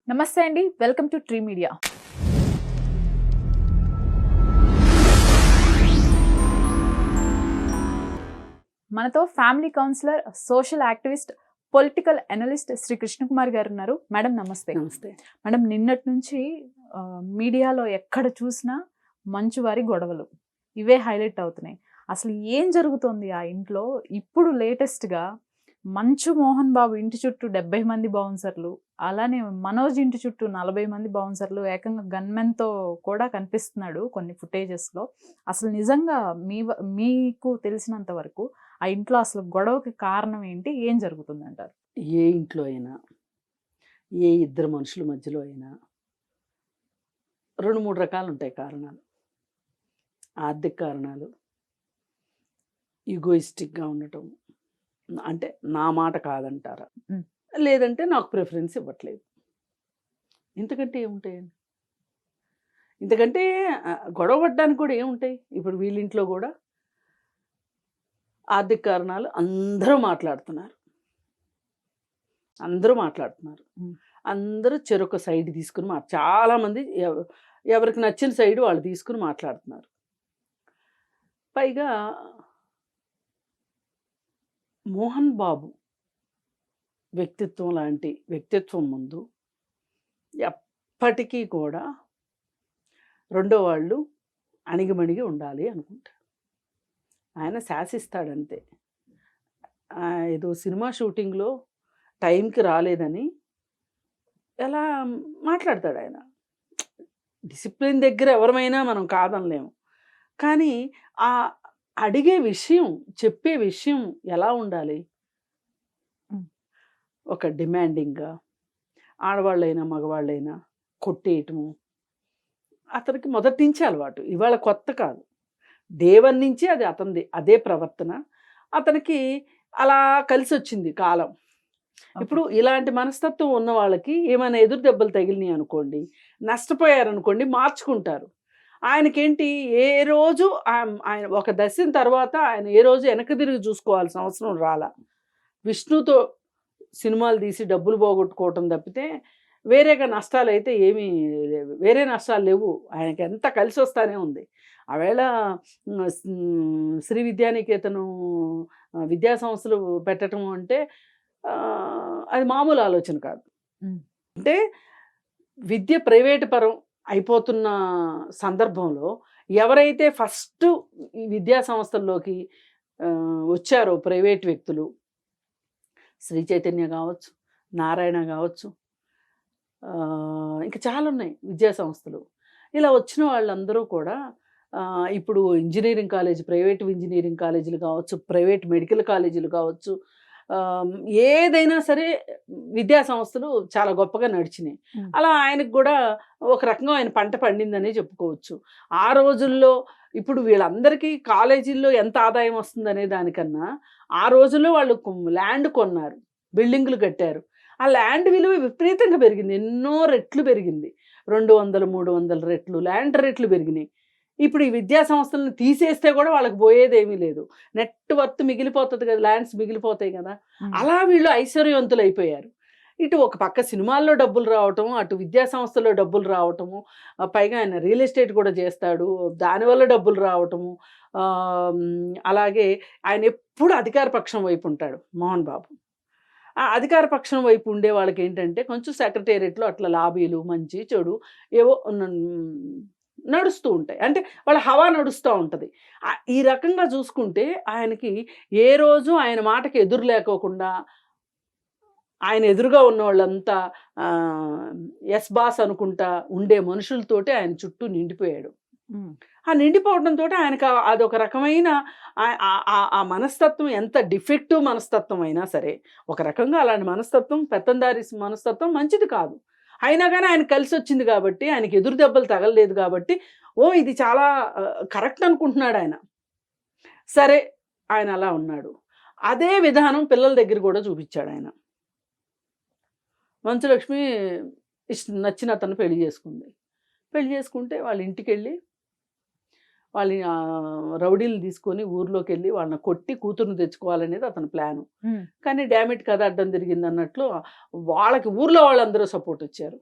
నమస్తే అండి, welcome to Tree Media. మనతో family counsellor, social activist, political analyst Shri Krishnakumar గారు ఉన్నారు. మేడం నమస్తే. నమస్తే మేడం, నిన్నటి నుంచి మీడియాలో ఎక్కడ చూసినా మంచువారి గొడవలు ఇవే హైలైట్ అవుతున్నాయి. అసలు ఏం జరుగుతోంది ఆ ఇంట్లో? ఇప్పుడు లేటెస్ట్గా మంచు మోహన్ బాబు ఇంటి చుట్టూ 70 మంది బౌన్సర్లు, అలానే మనోజ్ ఇంటి చుట్టూ 40 మంది బౌన్సర్లు, ఏకంగా గన్మెన్తో కూడా కనిపిస్తున్నాడు కొన్ని ఫుటేజెస్లో. అసలు నిజంగా మీకు తెలిసినంత వరకు ఆ ఇంట్లో అసలు గొడవకి కారణం ఏంటి? ఏం జరుగుతుంది అంటారు? ఏ ఇంట్లో అయినా ఏ ఇద్దరు మనుషుల మధ్యలో అయినా 2-3 రకాలు ఉంటాయి కారణాలు. ఆర్థిక కారణాలు, ఈగోయిస్టిక్గా ఉండటం, అంటే నా మాట కాదంటారా, మ్. లేదంటే నాకు ప్రిఫరెన్స్ ఇవ్వట్లేదు. ఇంతకంటే ఏముంటాయండి? ఇంతకంటే గొడవ పడ్డానికి కూడా ఏముంటాయి? ఇప్పుడు వీళ్ళింట్లో కూడా ఆర్థిక కారణాలు అందరూ మాట్లాడుతున్నారు. మ్. అందరూ చెరొక సైడ్ తీసుకుని చాలామంది ఎవరికి నచ్చిన సైడ్ వాళ్ళు తీసుకుని మాట్లాడుతున్నారు. పైగా మోహన్ బాబు వ్యక్తిత్వం లాంటి వ్యక్తిత్వం ముందు ఎప్పటికీ కూడా రెండో వాళ్ళు అణిగిమణిగి ఉండాలి అనుకుంటారు. ఆయన శాసిస్తాడంతే. ఏదో సినిమా షూటింగ్లో టైంకి రాలేదని ఎలా మాట్లాడతాడు ఆయన. డిసిప్లిన్ దగ్గర ఎవరమైనా మనం కాదనలేము. కానీ ఆ అడిగే విషయం, చెప్పే విషయం ఎలా ఉండాలి? ఒక డిమాండింగ్గా, ఆడవాళ్ళైనా మగవాళ్ళైనా కొట్టేయటము అతనికి మొదటి నుంచి అలవాటు. ఇవాళ కొత్త కాదు. దేవన్ నుంచి అది అతనిది, అదే ప్రవర్తన అతనికి అలా కలిసి వచ్చింది కాలం. ఇప్పుడు ఇలాంటి మనస్తత్వం ఉన్న వాళ్ళకి ఏమైనా ఎదురు దెబ్బలు తగిలినాయి అనుకోండి, నష్టపోయారనుకోండి, మార్చుకుంటారు. ఆయనకేంటి, ఏ రోజు ఆయన ఒక దశ తర్వాత ఆయన ఏ రోజు వెనక్కి తిరిగి చూసుకోవాల్సిన అవసరం రాలా. విష్ణుతో సినిమాలు తీసి డబ్బులు పోగొట్టుకోవటం తప్పితే వేరేగా నష్టాలు అయితే ఏమీ లేవు. వేరే నష్టాలు లేవు. ఆయనకి ఎంత కలిసి వస్తానే ఉంది. ఆవేళ శ్రీ విద్యానికేతను విద్యా సంస్థలు పెట్టడం అంటే అది మామూలు ఆలోచన కాదు. అంటే విద్య ప్రైవేటు పరం అయిపోతున్న సందర్భంలో ఎవరైతే ఫస్ట్ ఈ విద్యా సంస్థల్లోకి వచ్చారో ప్రైవేట్ వ్యక్తులు, శ్రీ చైతన్య కావచ్చు, నారాయణ కావచ్చు, ఇంకా చాలా ఉన్నాయి విద్యా సంస్థలు. ఇలా వచ్చిన వాళ్ళందరూ కూడా ఇప్పుడు ఇంజనీరింగ్ కాలేజ్, ప్రైవేట్ ఇంజనీరింగ్ కాలేజీలు కావచ్చు, ప్రైవేట్ మెడికల్ కాలేజీలు కావచ్చు, ఏదైనా సరే విద్యా సంస్థలు చాలా గొప్పగా నడిచినాయి. అలా ఆయనకు కూడా ఒక రకంగా ఆయన పంట పండిందనే చెప్పుకోవచ్చు. ఆ రోజుల్లో ఇప్పుడు వీళ్ళందరికీ కాలేజీల్లో ఎంత ఆదాయం వస్తుందనే దానికన్నా ఆ రోజుల్లో వాళ్ళు ల్యాండ్ కొన్నారు, బిల్డింగులు కట్టారు. ఆ ల్యాండ్ విలువ విపరీతంగా పెరిగింది, ఎన్నో రెట్లు పెరిగింది. 200-300 రెట్లు ల్యాండ్ రేట్లు పెరిగినాయి. ఇప్పుడు ఈ విద్యా సంస్థలను తీసేస్తే కూడా వాళ్ళకి పోయేదేమీ లేదు. నెట్ వర్త్ మిగిలిపోతుంది కదా, ల్యాండ్స్ మిగిలిపోతాయి కదా. అలా వీళ్ళు ఐశ్వర్యవంతులు అయిపోయారు. ఇటు ఒక పక్క సినిమాల్లో డబ్బులు రావటము, అటు విద్యా సంస్థల్లో డబ్బులు రావటము, పైగా ఆయన రియల్ ఎస్టేట్ కూడా చేస్తాడు, దానివల్ల డబ్బులు రావటము. అలాగే ఆయన ఎప్పుడు అధికార పక్షం వైపు ఉంటాడు మోహన్ బాబు. ఆ అధికార పక్షం వైపు ఉండే వాళ్ళకి ఏంటంటే కొంచెం సెక్రటేరియట్లో అట్లా లాబీలు, మంచి చెడు ఏవో నడుస్తూ ఉంటాయి. అంటే వాళ్ళ హవా నడుస్తూ ఉంటుంది. ఈ రకంగా చూసుకుంటే ఆయనకి ఏ రోజు ఆయన మాటకి ఎదురు లేకోకుండా, ఆయన ఎదురుగా ఉన్న వాళ్ళంతా ఎస్ బాస్ అనుకుంటా ఉండే మనుషులతోటి ఆయన చుట్టూ నిండిపోయాడు. ఆ నిండిపోవడంతో ఆయనకు అదొక రకమైన ఆ మనస్తత్వం ఎంత డిఫెక్టివ్ మనస్తత్వం అయినా సరే, ఒక రకంగా అలాంటి మనస్తత్వం, పెత్తందారి మనస్తత్వం మంచిది కాదు. అయినా కానీ ఆయన కలిసి వచ్చింది కాబట్టి, ఆయనకి ఎదురు దెబ్బలు తగలలేదు కాబట్టి, ఇది చాలా కరెక్ట్ అనుకుంటున్నాడు ఆయన. సరే, ఆయన అలా ఉన్నాడు. అదే విధానం పిల్లల దగ్గర కూడా చూపించాడు ఆయన. మంచులక్ష్మి నచ్చిన అతను పెళ్లి చేసుకుంది. పెళ్లి చేసుకుంటే వాళ్ళ ఇంటికి వెళ్ళి వాళ్ళని రౌడీలు తీసుకొని ఊర్లోకి వెళ్ళి వాళ్ళని కొట్టి కూతురుని తెచ్చుకోవాలనేది అతని ప్లాను. కానీ డామిట్ కథ అడ్డం తిరిగింది అన్నట్లు వాళ్ళకి ఊర్లో వాళ్ళందరూ సపోర్ట్ వచ్చారు.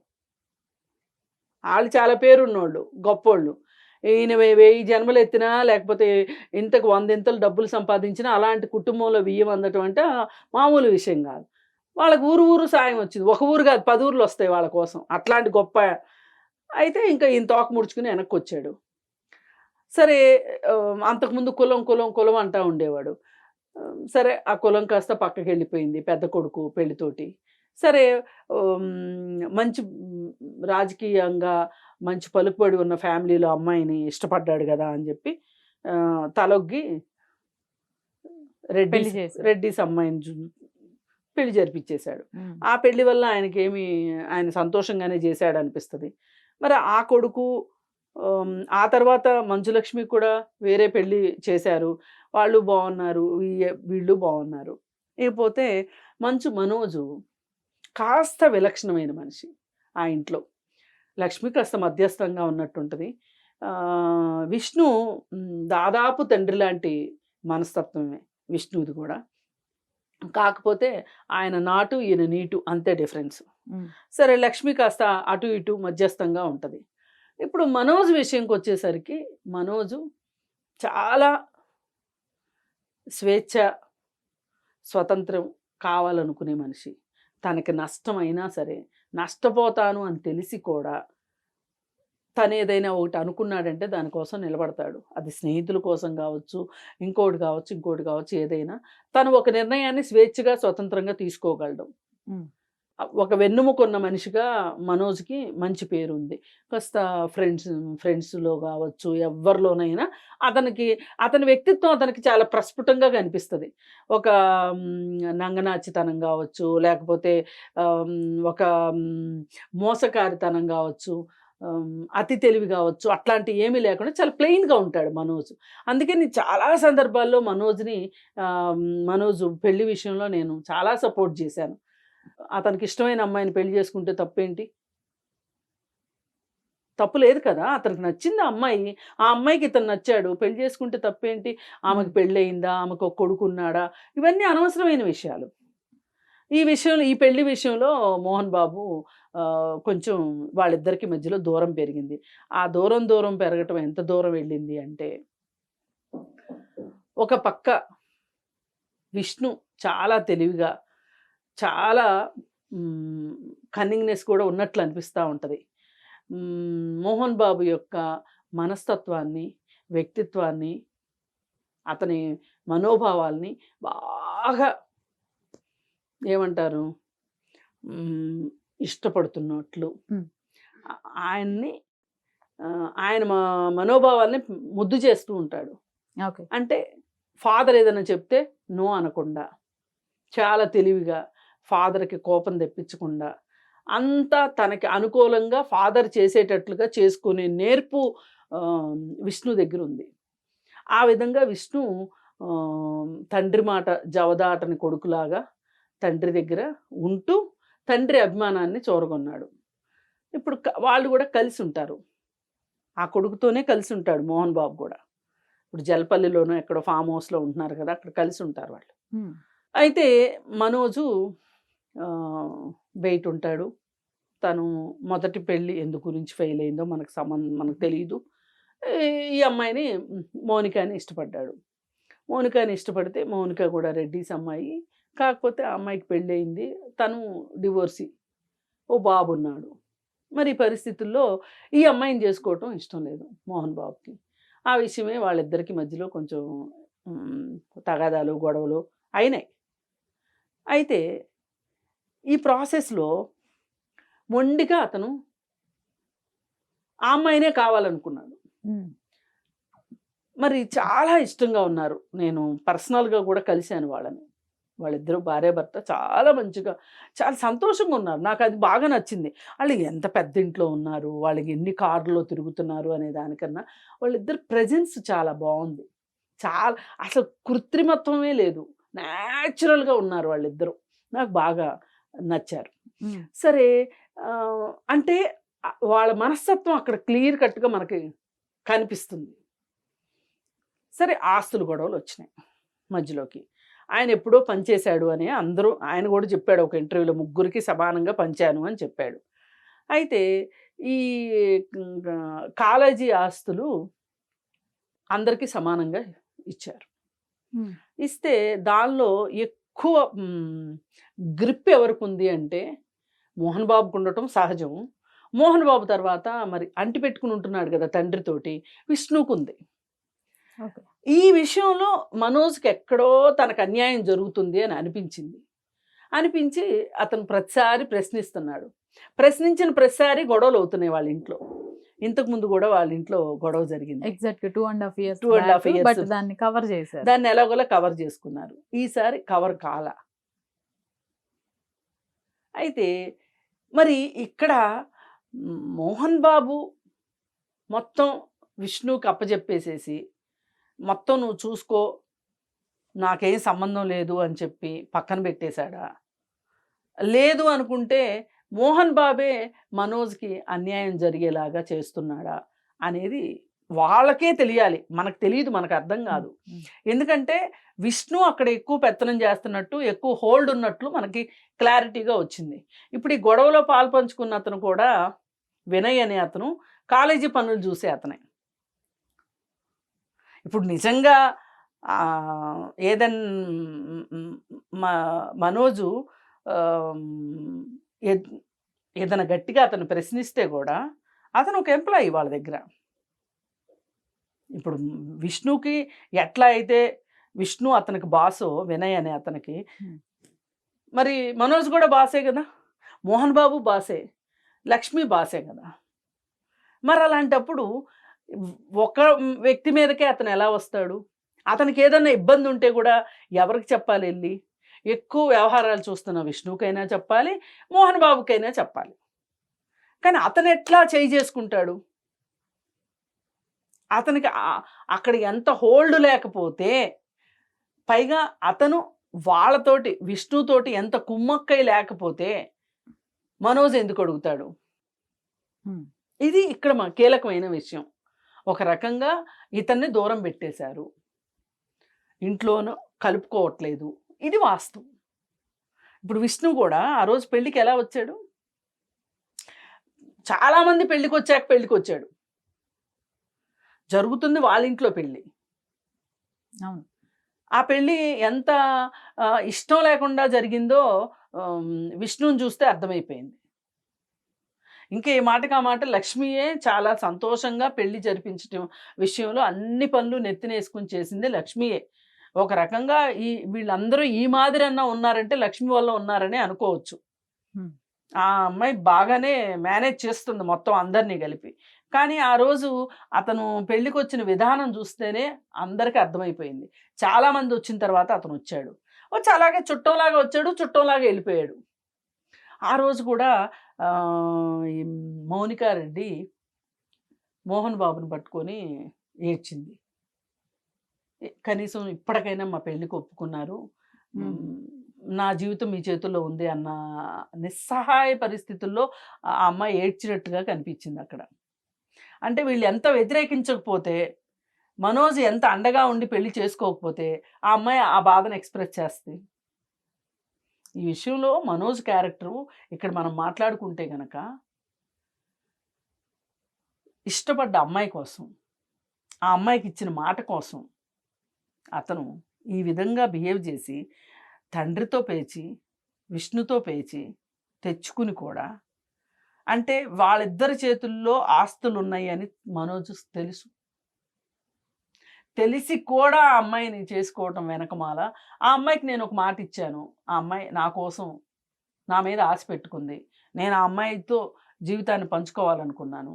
వాళ్ళు చాలా పేరున్నోళ్ళు, గొప్పోళ్ళు. ఈయన 1000 జన్మలు ఎత్తినా, లేకపోతే ఇంతకు 100 ఇంతలు డబ్బులు సంపాదించినా, అలాంటి కుటుంబంలో బియ్యం అందటం అంటే మామూలు విషయం కాదు. వాళ్ళకి ఊరు ఊరు సాయం వచ్చింది. ఒక ఊరు కాదు, 10 ఊర్లొస్తాయి వాళ్ళ కోసం. అట్లాంటి గొప్ప. అయితే ఇంకా ఈయన తోక ముడుచుకుని వెనక్కొచ్చాడు. సరే, అంతకుముందు కులం, కులం, కులం అంటా ఉండేవాడు. సరే, ఆ కులం కాస్త పక్కకెళ్ళిపోయింది పెద్ద కొడుకు పెళ్ళితోటి. సరే, మంచి రాజకీయంగా మంచి పలుకుబడి ఉన్న ఫ్యామిలీలో అమ్మాయిని ఇష్టపడ్డాడు గదా అని జెప్పి తలొగ్గి పెళ్లి రెడ్డీస్ చేశారు. రెడ్డీస్ అమ్మాయిని పెళ్లి జరిపిచ్చేశాడు. ఉమ్. ఆ పెళ్లి వల్ల ఆయనకేమి, ఆయన సంతోషంగానే చేశాడనిపిస్తది. మరి ఆ కొడుకు ఆ తర్వాత మంచులక్ష్మి కూడా వేరే పెళ్లి చేశారు. వాళ్ళు బావున్నారు. వీళ్ళు బావున్నారు. ఇకపోతే మంచు మనోజు కాస్త విలక్షణమైన మనిషి ఆ ఇంట్లో. లక్ష్మి కాస్త మధ్యస్థంగా ఉన్నట్టుంటది. విష్ణు దాదాపు తండ్రి లాంటి మనస్తత్వమే విష్ణుది కూడా. కాకపోతే ఆయన నాటు, ఈయన నీటు, అంతే డిఫరెన్స్. ఉమ్. సరే, లక్ష్మి కాస్త అటు ఇటు మధ్యస్థంగా ఉంటది. ఇప్పుడు మనోజ్ విషయంకొచ్చేసరికి మనోజు చాలా స్వేచ్ఛ, స్వతంత్రం కావాలనుకునే మనిషి. తనకి నష్టమైనా సరే, నష్టపోతాను అని తెలిసి కూడా తనేదైనా ఒకటి అనుకున్నాడంటే దానికోసం నిలబడతాడు. అది స్నేహితుల కోసం కావచ్చు, ఇంకోటి కావచ్చు, ఇంకోటి కావచ్చు, ఏదైనా. తను ఒక నిర్ణయాన్ని స్వేచ్ఛగా, స్వతంత్రంగా తీసుకోగలడు. ఉమ్. ఒక వెన్నెముకున్న మనిషిగా మనోజ్‌కి మంచి పేరుంది. కాస్త ఫ్రెండ్స్‌లో గావచ్చు, ఎవ్వరిలోనైనా అతని వ్యక్తిత్వం అతనికి చాలా ప్రస్ఫుటంగా కనిపిస్తది. ఒక నంగనాచితనం గావచ్చు, లేకపోతే ఒక మోసకారితనం గావచ్చు, అతి తెలివి గావచ్చు, అట్లాంటివి ఏమీ లేకుండా చాలా ప్లెయిన్‌గా ఉంటాడు మనోజ్. అందుకని చాలా సందర్భాల్లో మనోజ్ పెళ్లి విషయంలో నేను చాలా సపోర్ట్ చేశాను. అతనికి ఇష్టమైన అమ్మాయిని పెళ్లి చేసుకుంటే తప్పేంటి? తప్పు లేదు కదా! అతనికి నచ్చింది ఆ అమ్మాయి. ఆ అమ్మాయికి ఇతను నచ్చాడు. పెళ్లి చేసుకుంటే తప్పేంటి? ఆమెకు పెళ్ళయిందా? ఆమెకు ఒక కొడుకున్నాడా? ఇవన్నీ అనవసరమైన విషయాలు. ఈ పెళ్లి విషయంలో మోహన్ బాబు కొంచెం వాళ్ళిద్దరికి మధ్యలో దూరం పెరిగింది. ఆ దూరం పెరగటం ఎంత దూరం వెళ్ళింది అంటే, ఒక పక్క విష్ణు చాలా తెలివిగా, చాలా కన్నింగ్‌నెస్ కూడా ఉన్నట్లు అనిపిస్తా ఉంటది. మోహన్ బాబు యొక్క మనస్తత్వాన్ని, వ్యక్తిత్వాన్ని, అతని మనోభావాల్ని బాగా ఏమంటారు, ఇష్టపడుతున్నట్లు హ్మ్. ఆయన్ని ఆయన మనోభావాల్ని ముద్దు చేస్తూ ఉంటాడు. ఓకే. అంటే ఫాదర్ ఏదైనా చెప్తే నో అనకుండా, చాలా తెలివిగా, ఫాదర్‌కి కోపం తెప్పించకుండా, అంతా తనకి అనుకూలంగా ఫాదర్ చేసేటట్లుగా చేసుకునే నేర్పు విష్ణు దగ్గరుంది. ఆ విధంగా విష్ణు తండ్రి మాట జవదాటని కొడుకులాగా తండ్రి దగ్గర ఉంటూ, తండ్రి అభిమానాన్ని చూరగొన్నాడు. ఇప్పుడు వాళ్ళు కూడా కలిసుంటారు. ఆ కొడుకుతోనే కలిసుంటాడు మోహన్ బాబు గూడా. ఇప్పుడు జలపల్లిలోనో ఎక్కడో ఫామ్ హౌస్‌లో ఉంటున్నారు కదా! అక్కడ కలిసుంటారు వాళ్ళు. హ్మ్. అయితే మనోజు బయటుంటాడు. తను మొదటి పెళ్లి ఎందు గురించి ఫెయిల్ అయిందో మనకు తెలీదు. ఈ అమ్మాయిని మౌనికని ఇష్టపడ్డాడు. మౌనికని ఇష్టపడితే మౌనిక కూడా రెడ్డీస్ అమ్మాయి. కాకపోతే ఆ అమ్మాయికి పెళ్ళయింది. తను డివోర్సీ. ఓ బాబున్నాడు. మరి ఈ పరిస్థితుల్లో ఈ అమ్మాయిని చేసుకోవటం ఇష్టం లేదు మోహన్ బాబుకి. ఆ విషయమే వాళ్ళిద్దరికి మధ్యలో కొంచెం తగాదాలు, గొడవలు అయినాయి. అయితే ఈ ప్రాసెస్‌లో మొండిగా అతను ఆ అమ్మాయినే కావాలనుకున్నాడు. హ్మ్. మరి చాలా ఇష్టంగా ఉన్నారు. నేను పర్సనల్‌గా కూడా కలిసాను వాళ్ళని. వాళ్ళిద్దరూ భార్యాభర్త చాలా మంచిగా, చాలా సంతోషంగా ఉన్నారు. నాకది బాగా నచ్చింది. ఆళ్ళు ఎంత పెద్ద ఇంట్లో ఉన్నారు, వాళ్ళకి ఎన్ని కార్‌లో తిరుగుతున్నారు అనే దానికన్నా, వాళ్ళిద్దరి ప్రెజెన్స్ చాలా బావుంది. చాలా అసలు కృత్రిమత్వమే లేదు. న్యాచురల్‌గా ఉన్నారు వాళ్ళిద్దరూ. నాకు బాగా నచ్చారు. హ్మ్. సరే, అంటే వాళ్ళ మనస్తత్వం అక్కడ క్లియర్ కట్‌గా మనకి కనిపిస్తుంది. సరే, ఆస్తుల గొడవలొచ్చినాయి మధ్యలోకి. ఆయన ఎప్పుడో పంచేశాడు అని ఆయన కూడా చెప్పాడు ఒక ఇంటర్వ్యూలో, ముగ్గురికి సమానంగా పంచాను అని చెప్పాడు. అయితే ఈ కాలేజీ ఆస్తులు అందరికీ సమానంగా ఇచ్చారు. ఇస్తే దానిలో ఎక్కువ గ్రిప్ ఎవరికి ఉంది అంటే మోహన్ బాబుకు ఉండటం సహజం. మోహన్ బాబు తర్వాత మరి అంటి పెట్టుకుని ఉంటున్నాడు కదా తండ్రితోటి, విష్ణుకు ఉంది. ఓకే. ఈ విషయంలో మనోజ్కి ఎక్కడో తనకు అన్యాయం జరుగుతుంది అని అనిపించి అతను ప్రతిసారి ప్రశ్నిస్తున్నాడు. ప్రశ్నించిన ప్రతిసారి గొడవలు అవుతున్నాయి వాళ్ళ ఇంట్లో. ఇంతకుముందు కూడా వాళ్ళ ఇంట్లో గొడవ జరిగింది. Exact 2.5 years 2.5 years. బట్ దాన్ని కవర్ చేశారు. దాన్ని ఎలాగోలా కవర్ చేసుకున్నారు. ఈసారి కవర్ కాల. అయితే మరి ఇక్కడ మోహన్ బాబు మొత్తం విష్ణుకి అప్పచెప్పేసేసి మొత్తం నువ్వు చూసుకో, నాకేం సంబంధం లేదు అని చెప్పి పక్కన పెట్టేశాడా? లేదు అనుకుంటే మోహన్ బాబే మనోజ్కి అన్యాయం జరిగేలాగా చేస్తున్నాడా అనేది వాళ్ళకే తెలియాలి. మనకు తెలియదు, మనకు అర్థం కాదు. ఎందుకంటే విష్ణు అక్కడ ఎక్కువ పెత్తనం చేస్తున్నట్టు, ఎక్కువ హోల్డ్ ఉన్నట్లు మనకి క్లారిటీగా వచ్చింది. ఇప్పుడు ఈ గొడవలో పాల్పంచుకున్న అతను కూడా వినయ్ అనే అతను కాలేజీ పనులు చూసే అతనే. ఇప్పుడు నిజంగా మనోజు ఏదైనా గట్టిగా అతను ప్రశ్నిస్తే కూడా అతను ఒక ఎంప్లాయీ వాళ్ళ దగ్గర. ఇప్పుడు విష్ణుకి ఎట్లా అయితే విష్ణు అతనికి బాసో వినయ్ అనే అతనికి, మరి మనోజ్ కూడా బాసే కదా, మోహన్ బాబు బాసే, లక్ష్మి బాసే కదా. మరి అలాంటప్పుడు ఒక వ్యక్తి మీదకే అతను ఎలా వస్తాడు? అతనికి ఏదైనా ఇబ్బంది ఉంటే కూడా ఎవరికి చెప్పాలి వెళ్ళి? ఎక్కువ వ్యవహారాలు చూస్తున్న విష్ణుకైనా చెప్పాలి, మోహన్ బాబుకైనా చెప్పాలి. కానీ అతను ఎట్లా చేయి చేసుకుంటాడు? అతనికి అక్కడ ఎంత హోల్డ్ లేకపోతే, పైగా అతను వాళ్ళతోటి విష్ణుతోటి ఎంత కుమ్మక్కై లేకపోతే మనోజ్ ఎందుకు అడుగుతాడు? ఇది ఇక్కడ కీలకమైన విషయం. ఒక రకంగా ఇతన్ని దూరం పెట్టేశారు, ఇంట్లోనూ కలుపుకోవట్లేదు, ఇది వాస్తవం. ఇప్పుడు విష్ణు కూడా ఆ రోజు పెళ్ళికి ఎలా వచ్చాడు? చాలామంది పెళ్ళికి వచ్చాడు. జరుగుతుంది వాళ్ళ ఇంట్లో పెళ్ళి. అవును. ఆ పెళ్ళి ఎంత ఇష్టం లేకుండా జరిగిందో విష్ణుని చూస్తే అర్థమైపోయింది. ఇంకే మాటకి ఆ మాట లక్ష్మియే చాలా సంతోషంగా పెళ్లి జరిపించడం విషయంలో అన్ని పనులు నెత్తినేసుకుని చేసింది లక్ష్మియే. ఒక రకంగా వీళ్ళందరూ ఈ మాదిరి అన్నా ఉన్నారంటే లక్ష్మి వల్ల ఉన్నారని అనుకోవచ్చు. ఆ అమ్మాయి బాగానే మేనేజ్ చేస్తుంది మొత్తం అందరినీ కలిపి. కానీ ఆ రోజు అతను పెళ్ళికి వచ్చిన విధానం చూస్తేనే అందరికీ అర్థమైపోయింది. చాలామంది వచ్చిన తర్వాత అతను వచ్చాడు, వచ్చి అలాగే చుట్టంలాగా వచ్చాడు, చుట్టంలాగా వెళ్ళిపోయాడు. ఆ రోజు కూడా మౌనికారెడ్డి మోహన్ బాబుని పట్టుకొని ఏడ్చింది. కనీసం ఇప్పటికైనా మా పెళ్ళికి ఒప్పుకున్నారు, నా జీవితం మీ చేతుల్లో ఉంది అన్న నిస్సహాయ పరిస్థితుల్లో ఆ అమ్మాయి ఏడ్చినట్టుగా కనిపించింది అక్కడ. అంటే వీళ్ళు ఎంత వ్యతిరేకించకపోతే, మనోజ్ ఎంత అండగా ఉండి పెళ్లి చేసుకోకపోతే ఆ అమ్మాయి ఆ బాధను ఎక్స్ప్రెస్ చేస్తుంది. ఈ విషయంలో మనోజ్ క్యారెక్టరు ఇక్కడ మనం మాట్లాడుకుంటే గనక, ఇష్టపడ్డ అమ్మాయి కోసం, ఆ అమ్మాయికి ఇచ్చిన మాట కోసం అతను ఈ విధంగా బిహేవ్ చేసి తండ్రితో పేచి విష్ణుతో పేచి తెచ్చుకుని కూడా, అంటే వాళ్ళిద్దరి చేతుల్లో ఆస్తులు ఉన్నాయి అని మనోజ్ తెలిసి కూడా ఆ అమ్మాయిని చేసుకోవటం వెనకమాల, ఆ అమ్మాయికి నేను ఒక మాట ఇచ్చాను, ఆ అమ్మాయి నా కోసం నా మీద ఆశ పెట్టుకుంది, నేను ఆ అమ్మాయితో జీవితాన్ని పంచుకోవాలనుకున్నాను,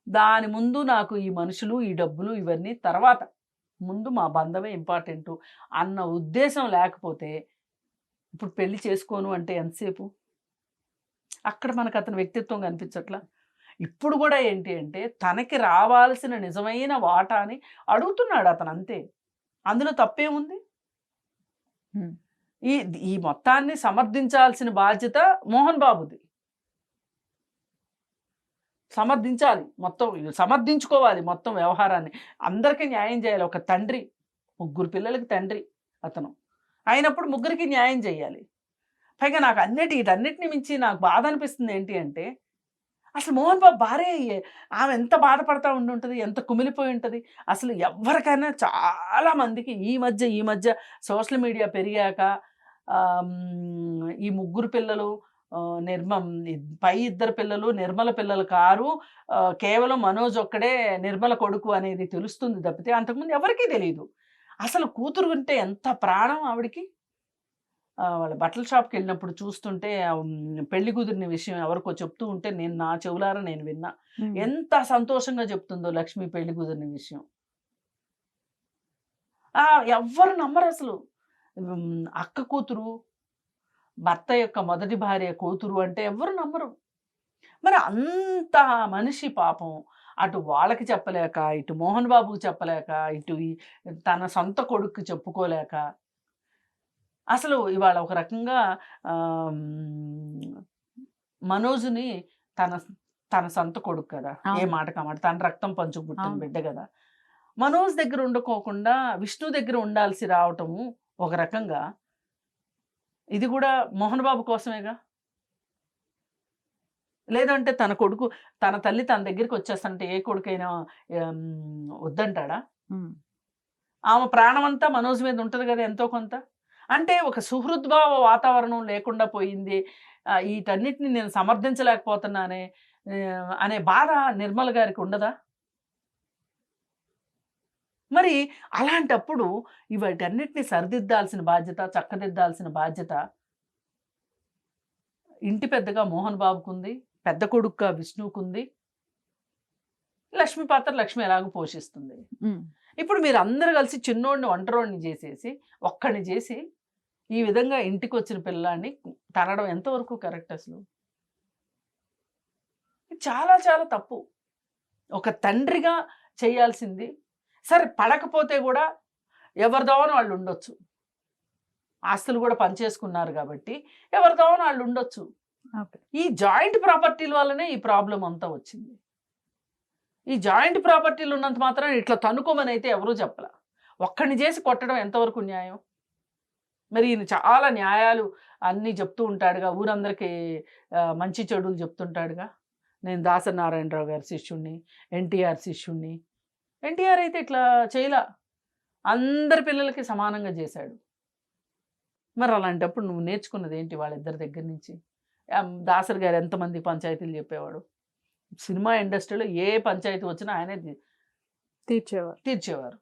దాని ముందు నాకు ఈ మనుషులు ఈ డబ్బులు ఇవన్నీ తర్వాత, ముందు మా బంధమే ఇంపార్టెంటు అన్న ఉద్దేశం లేకపోతే ఇప్పుడు పెళ్లి చేసుకోను అంటే ఎంతసేపు? అక్కడ మనకు అతని వ్యక్తిత్వం కనిపించట్లా. ఇప్పుడు కూడా ఏంటి అంటే తనకి రావాల్సిన నిజమైన వాటాని అడుగుతున్నాడు అతను, అంతే. అందులో తప్పేముంది? ఈ మొత్తాన్ని సమర్థించాల్సిన బాధ్యత మోహన్ బాబుది. సమర్థించాలి, మొత్తం సమర్థించుకోవాలి మొత్తం వ్యవహారాన్ని, అందరికీ న్యాయం చేయాలి. ఒక తండ్రి, 3 పిల్లలకి తండ్రి అతను అయినప్పుడు ముగ్గురికి న్యాయం చేయాలి. పైగా నాకు వీటన్నిటిని మించి నాకు బాధ అనిపిస్తుంది ఏంటి అంటే, అసలు మోహన్ బాబు భార్య ఆమె ఎంత బాధపడతా ఉండి ఉంటుంది, ఎంత కుమిలిపోయి ఉంటుంది. అసలు ఎవరికైనా చాలా మందికి ఈ మధ్య సోషల్ మీడియా పెరిగాక ఈ ముగ్గురు పిల్లలు, పై ఇద్దరు పిల్లలు నిర్మల పిల్లలు కారు, కేవలం మనోజ్ ఒక్కడే నిర్మల కొడుకు అనేది తెలుస్తుంది తప్పితే అంతకుముందు ఎవరికీ తెలియదు. అసలు కూతురు ఉంటే ఎంత ప్రాణం ఆవిడికి. వాళ్ళ బట్టల షాప్‌కి వెళ్ళినప్పుడు చూస్తుంటే పెళ్లి కుదిరిన విషయం ఎవరికో చెప్తూ ఉంటే నేను నా చెవులారా నేను విన్నా. హ్మ్. ఎంత సంతోషంగా చెప్తుందో లక్ష్మి పెళ్లి కుదిరిన విషయం. ఎవ్వరు నమ్మరసలు. అక్క కూతురు, భర్త యొక్క మొదటి భార్య కూతురు అంటే ఎవ్వరు నమ్మరు. మరి అంత మనిషి పాపం అటు వాళ్ళకి చెప్పలేక, ఇటు మోహన్ బాబుకి చెప్పలేక, ఇటు తన సొంత కొడుక్కి చెప్పుకోలేక, అసలు ఇవాళ ఒక రకంగా మనోజ్‌ని తన తన సొంత కొడుకు కదా! ఏ అవును. మాటకి ఆ మాట. తన రక్తం పంచుకు పుట్టిన అవును. బిడ్డ గదా! మనోజ్ దగ్గర ఉండకోకుండా విష్ణు దగ్గర ఉండాల్సి రావటము ఒక రకంగా ఇది గూడా మోహన్ బాబు కోసమేగా. లేదంటే తన కొడుకు తన తల్లి తన దగ్గరికొచ్చేస్తంటే ఏ కొడుకైనా వద్దంటాడా? హ్మ్. ఆమె ప్రాణమంతా మనోజ్ మీద ఉంటది గదా! ఎంతో కొంత. అంటే ఒక సుహృద్భావ వాతావరణం లేకుండా పోయింది. ఈటన్నిటిని నేను సమర్థించలేకపోతున్నానే అనే బాధ నిర్మల గారికి ఉండదా? మరి అలాంటప్పుడు వీటన్నిటిని సరిదిద్దాల్సిన బాధ్యత, చక్కదిద్దాల్సిన బాధ్యత ఇంటి పెద్దగా మోహన్ బాబుకుంది. పెద్ద కొడుకుగా విష్ణువుకుంది. లక్ష్మి పాత్ర లక్ష్మి ఎలాగో పోషిస్తుంది. హ్మ్. ఇప్పుడు మీరందరూ కలిసి చిన్నోడిని ఒంటరోడిని జేసేసి, ఒక్కడిని జేసి, ఈ విధంగా ఇంటికొచ్చిన పిల్లాడిని తనడం ఎంతవరకు కరెక్ట్ అసలు? ఇది చాలా చాలా తప్పు. ఒక తండ్రిగా చేయాల్సింది సరే పడకపోతే గూడా ఎవరిదోవన వాళ్ళుండొచ్చు. ఆస్తులు గూడా పంచేసుకున్నారు గాబట్టి, ఎవరిదోవన వాళ్ళుండొచ్చు. ఓకే. ఈ జాయింట్ ప్రాపర్టీల వల్లనే ఈ ప్రాబ్లమ్ అంతా వచ్చింది. ఈ జాయింట్ ప్రాపర్టీలు ఉన్నంత మాత్రాన ఇట్లా తన్నుకోమనైతే ఎవరు చెప్పలా. ఒక్కడిని జేసి కొట్టడం ఎంతవరకు న్యాయం? మరి ఈయన చాలా న్యాయాలు అన్నీ చెప్తూ ఉంటాడుగా. ఊరందరికీ మంచి చెడులు చెప్తుంటాడుగా. నేను దాసరి నారాయణరావు గారి శిష్యుడిని, ఎన్టీఆర్ శిష్యుడిని. ఎన్టీఆర్ అయితే ఇట్లా చేయలా. అందరి పిల్లలకి సమానంగా జేశాడు. మరి అలాంటప్పుడు నువ్వు నేర్చుకున్నదేంటి వాళ్ళిద్దరి దగ్గర నుంచి? దాసరి గారు ఎంతమందికి పంచాయతీలు చెప్పేవాడు. సినిమా ఇండస్ట్రీలో ఏ పంచాయతీ వచ్చినా ఆయనే తీర్చేవారు. తీర్చేవారు.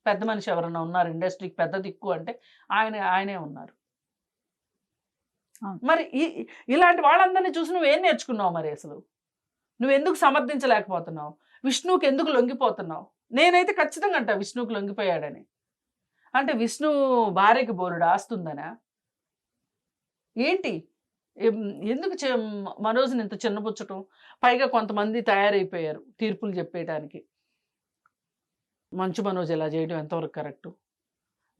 పెద్ద మనిషి ఎవరన్నా ఉన్నారు ఇండస్ట్రీకి పెద్ద దిక్కు అంటే ఆయనే ఉన్నారు. అవును. మరి ఇలాంటి వాళ్ళందరిని చూసి నువ్వేం నేర్చుకున్నావు మరి అసలు? నువ్వెందుకు సమర్థించలేకపోతున్నావు? విష్ణువుకి ఎందుకు లొంగిపోతున్నావు? నేనైతే ఖచ్చితంగా అంటా విష్ణువుకి లొంగిపోయాడని. అంటే విష్ణు భార్యకి బోలెడు ఆస్తుందనా? ఏంటి? ఎం ఎందుకు మనోజ్‌ని ఇంత చిన్నబుచ్చటం? పైగా కొంతమంది తయారైపోయారు తీర్పులు చెప్పేయటానికి. మంచు మనోజ్ ఇలా చేయడం ఎంతవరకు కరెక్టు?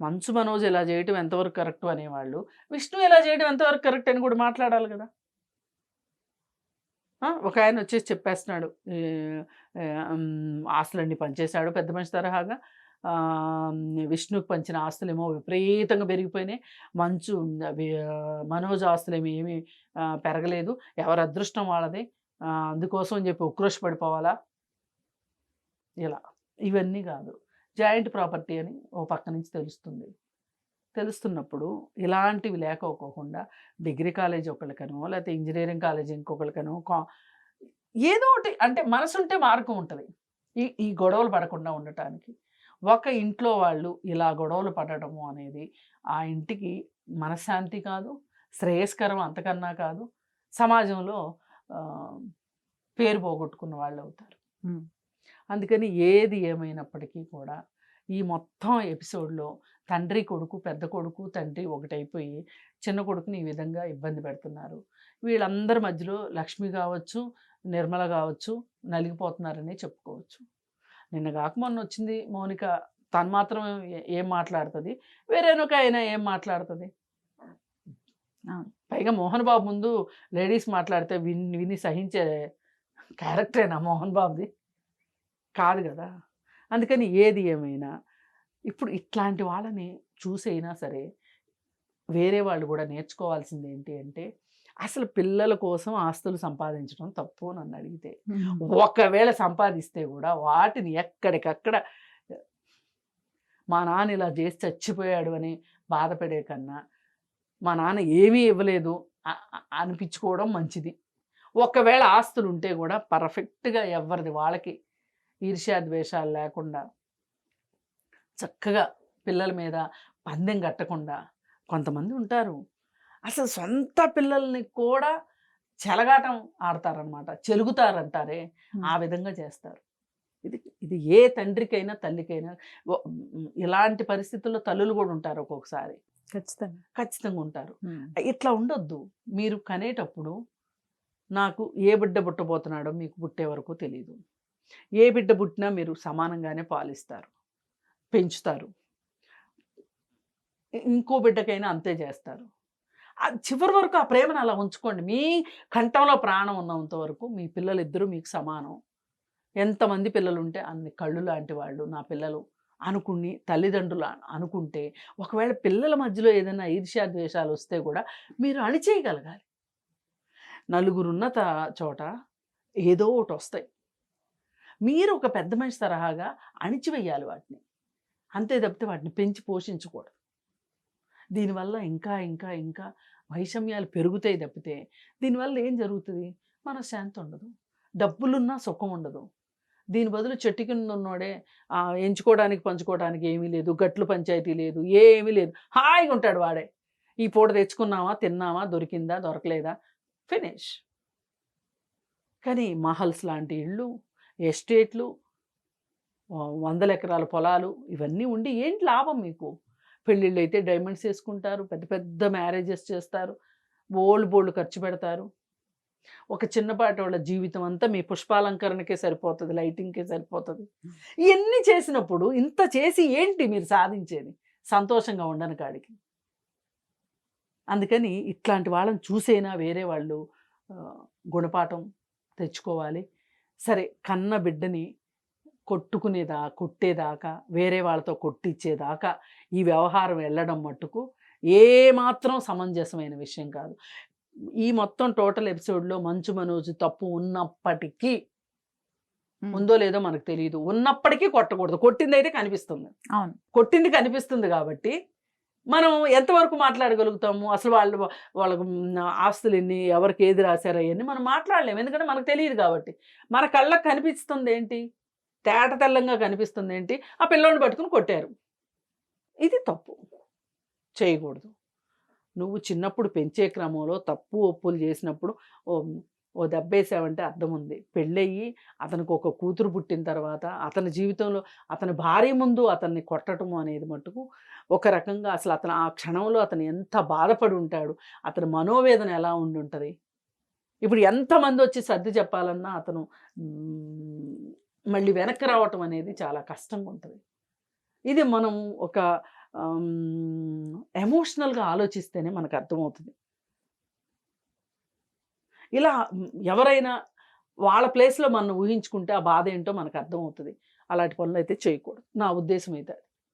మంచు మనోజ్ ఇలా చేయటం ఎంతవరకు కరెక్టు అనేవాళ్ళు, విష్ణు ఇలా చేయడం ఎంతవరకు కరెక్ట్ అని కూడా మాట్లాడాలి గదా! ఒకాయన వచ్చేసి చెప్పేస్తున్నాడు. ఈ ఆస్తులన్నీ పంచేశాడు పెద్ద మనిషి తరహాగా. విష్ణుకి పంచిన ఆస్తులేమో విపరీతంగా పెరిగిపోయినాయి. మనోజ్ ఆస్తులేమి ఏమీ పెరగలేదు. ఎవరి అదృష్టం వాళ్ళది. అందుకోసం అని చెప్పి ఉక్రోషపడిపోవాలా? ఇలా. ఇవన్నీ కాదు. జాయింట్ ప్రాపర్టీ అని ఓ పక్క నుంచి తెలుస్తుంది. తెలుస్తున్నప్పుడు ఇలాంటివి లేకోకుండా డిగ్రీ కాలేజ్ ఒకళ్ళకనో, లేకపోతే ఇంజినీరింగ్ కాలేజ్ ఇంకొకళ్ళకనో ఏదో ఒకటి అంటే మనసుంటే మార్గం ఉంటది. ఈ ఈ గొడవలు పడకుండా ఉండటానికి. ఒక ఇంట్లో వాళ్ళు ఇలా గొడవలు పడడము అనేది ఆ ఇంటికి మనశ్శాంతి కాదు, శ్రేయస్కరం అంతకన్నా కాదు. సమాజంలో ఆహ్, పేరు పోగొట్టుకున్న వాళ్ళవుతారు. హ్మ్. అందుకని ఏది ఏమైనప్పటికీ కూడా ఈ మొత్తం ఎపిసోడ్‌లో తండ్రి, కొడుకు, పెద్ద కొడుకు, తండ్రి ఒకటైపోయి చిన్న కొడుకుని ఈ విధంగా ఇబ్బంది పెడుతున్నారు. వీళ్ళందరి మధ్యలో లక్ష్మి గావచ్చు, నిర్మల గావచ్చు నలిగిపోతున్నారనే చెప్పుకోవచ్చు. నిన్న గాక మొన్నొచ్చింది మౌనిక. తను మాత్రం ఏం మాట్లాడుతది? వేరొకాయన ఏం మాట్లాడుతది? అవును. పైగా మోహన్ బాబు ముందు లేడీస్ మాట్లాడితే విని సహించే క్యారెక్టరేనా మోహన్ బాబుది? కాదు గదా! అందుకని ఏది ఏమైనా ఇప్పుడు ఇట్లాంటి వాళ్ళని చూసైనా సరే వేరే వాళ్ళు గూడా నేర్చుకోవాల్సిందేంటి అంటే, అసలు పిల్లల కోసం ఆస్తులు సంపాదించడం తప్పు నన్ను అడిగితే. ఉమ్. ఒకవేళ సంపాదిస్తే కూడా వాటిని ఎక్కడికక్కడ మా నాన్న ఇలా చేసి చచ్చిపోయాడు అని బాధపడే కన్నా మా నాన్న ఏమీ ఇవ్వలేదు అనిపించుకోవడం మంచిది. ఒకవేళ ఆస్తులు ఉంటే కూడా పర్ఫెక్ట్గా ఎవరిది వాళ్ళకి ఈర్ష్యాద్వేషాలు లేకుండా చక్కగా పిల్లల మీద పందెం కట్టకుండా కొంతమంది ఉంటారు అసలు సొంత పిల్లల్ని కూడా చెలగాటం ఆడతారనమాట, చెలుగుతారంటారే ఆ విధంగా చేస్తారు. ఇది ఇది ఏ తండ్రికైనా తల్లికైనా ఇలాంటి పరిస్థితుల్లో తల్లులు కూడా ఉంటారు ఒక్కొక్కసారి, ఖచ్చితంగా ఉంటారు. ఇట్లా ఉండొద్దు. మీరు కనేటప్పుడు నాకు ఏ బిడ్డ పుట్టబోతున్నాడో మీకు పుట్టే వరకు తెలియదు. ఏ బిడ్డ పుట్టినా మీరు సమానంగానే పాలిస్తారు, పెంచుతారు, ఇంకో బిడ్డకైనా అంతే చేస్తారు. చివరి వరకు ఆ ప్రేమను అలా ఉంచుకోండి. మీ కంఠంలో ప్రాణం ఉన్నంత వరకు మీ పిల్లలిద్దరూ మీకు సమానం. ఎంతమంది పిల్లలు ఉంటే అన్ని కళ్ళు లాంటి వాళ్ళు నా పిల్లలు అనుకుని తల్లిదండ్రులు అనుకుంటే, ఒకవేళ పిల్లల మధ్యలో ఏదైనా ఈర్ష్యాద్వేషాలు వస్తే కూడా మీరు అణిచేయగలగాలి. నలుగురున్న చోట ఏదో ఒకటి వస్తాయి. మీరు ఒక పెద్ద మనిషి తరహాగా అణిచివేయాలి వాటిని, అంతే తప్పితే వాటిని పెంచి పోషించకూడదు. దీనివల్ల ఇంకా ఇంకా ఇంకా వైషమ్యాలు పెరుగుతాయి తప్పితే దీనివల్ల ఏం జరుగుతుంది? మనశ్శాంతి ఉండదు, డబ్బులున్నా సుఖం ఉండదు. దీని బదులు చెట్టు కింద ఉన్నోడే ఎంచుకోవడానికి పంచుకోవడానికి ఏమీ లేదు, గట్లు పంచాయతీ లేదు, ఏమీ లేదు, హాయిగా ఉంటాడు వాడే. ఈ పూట తెచ్చుకున్నామా, తిన్నామా, దొరికిందా, దొరకలేదా, ఫినిష్. కానీ మహల్స్ లాంటి ఇళ్ళు, ఎస్టేట్లు, 100 ఎకరాల పొలాలు ఇవన్నీ ఉండి ఏంటి లాభం మీకు? పెళ్ళిళ్ళు అయితే డైమండ్స్ వేసుకుంటారు, పెద్ద పెద్ద మ్యారేజెస్ చేస్తారు, బోళ్ళు ఖర్చు పెడతారు. ఒక చిన్నపాటి వాళ్ళ జీవితం అంతా మీ పుష్పాలంకరణకే సరిపోతుంది, లైటింగ్కే సరిపోతుంది. ఇవన్నీ చేసినప్పుడు ఇంత చేసి ఏంటి మీరు సాధించేది? సంతోషంగా ఉండని కాడికి. అందుకని ఇట్లాంటి వాళ్ళని చూసైనా వేరే వాళ్ళు గుణపాఠం తెచ్చుకోవాలి. సరే, కన్న బిడ్డని కొట్టేదాకా వేరే వాళ్ళతో కొట్టించేదాకా ఈ వ్యవహారం వెళ్ళడం మట్టుకు ఏమాత్రం సమంజసమైన విషయం కాదు. ఈ మొత్తం టోటల్ ఎపిసోడ్లో మంచు మనోజ్ తప్పు ఉన్నప్పటికీ, ఉందో లేదో మనకు తెలియదు, ఉన్నప్పటికీ కొట్టకూడదు. కొట్టింది అయితే కనిపిస్తుంది, అవును, కొట్టింది కనిపిస్తుంది కాబట్టి మనం ఎంతవరకు మాట్లాడగలుగుతాము? అసలు వాళ్ళకు ఆస్తులు ఎన్ని, ఎవరికి ఏది రాశారో అవన్నీ మనం మాట్లాడలేము, ఎందుకంటే మనకు తెలియదు కాబట్టి. మన కళ్ళకు కనిపిస్తుంది ఏంటి? తేట తెల్లంగా కనిపిస్తుంది ఏంటి? ఆ పిల్లోని పట్టుకుని కొట్టారు. ఇది తప్పు, చేయకూడదు. నువ్వు చిన్నప్పుడు పెంచే క్రమంలో తప్పు ఒప్పులు చేసినప్పుడు ఓ దెబ్బేసావంటే అర్థం ఉంది. పెళ్ళయ్యి అతనికి ఒక కూతురు పుట్టిన తర్వాత అతని జీవితంలో అతని భార్య ముందు అతన్ని కొట్టడము అనేది మట్టుకు ఒక రకంగా అసలు అతను ఆ క్షణంలో అతను ఎంత బాధపడి ఉంటాడు, అతని మనోవేదన ఎలా ఉండి ఉంటుంది. ఇప్పుడు ఎంతమంది వచ్చి సర్ది చెప్పాలన్నా అతను మళ్ళీ వెనక్కి రావటం అనేది చాలా కష్టంగా ఉంటుంది. ఇది మనం ఒక ఎమోషనల్గా ఆలోచిస్తేనే మనకు అర్థమవుతుంది. ఇలా ఎవరైనా వాళ్ళ ప్లేస్లో మనం ఊహించుకుంటే ఆ బాధ ఏంటో మనకు అర్థమవుతుంది. అలాంటి పనులు అయితే చేయకూడదు, నా ఉద్దేశం అయితే.